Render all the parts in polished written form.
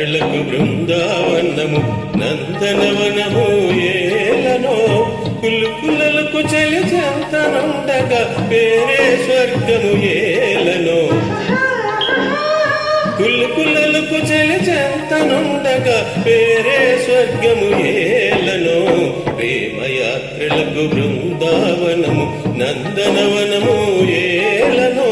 ప్రేమయాత్రలకు బృందావనము నందనవనము ఏలనో కులుకులకు చలి చెంతనుండగా పేరే స్వర్గము ఏలనో కులుకులకు చలి చెంతనుండగా పేరే స్వర్గము ఏలనో ప్రేమయాత్రలకు బృందావనము నందనవనము ఏలనో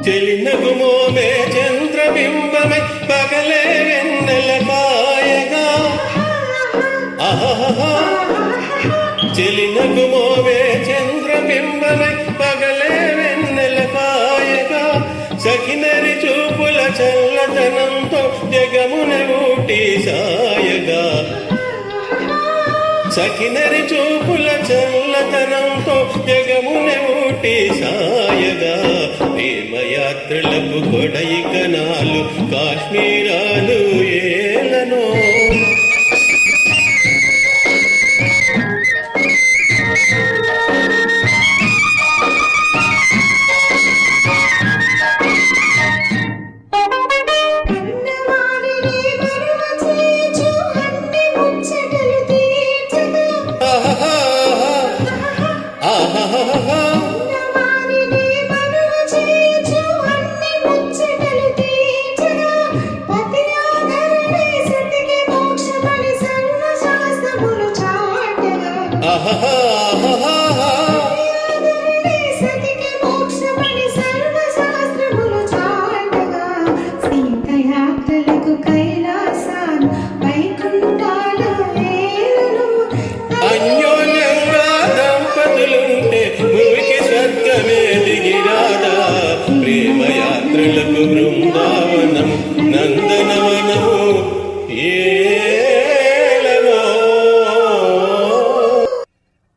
చెలినగుమోమే చంద్రబింబమై పగలే వెన్నెల కాయగా చెలినగుమోమే చంద్రబింబమై పగలే వెన్నెల కాయగా సఖినరి చూపుల చల్లదనంతో జగమున ఊటి సాయగా సఖినరి చూపుల చల్లదనంతో జగమున ఊటి సాయగా ప్రేమయాత్రలకు కొడైకనాలు కాశ్మీరాలు ఏలనో అన్యోన్యంగా దంపతులుంటే భూమికి స్వర్గమే దిగిరాదా ప్రేమయాత్రలకు బృందావనము నందనవనము ఏ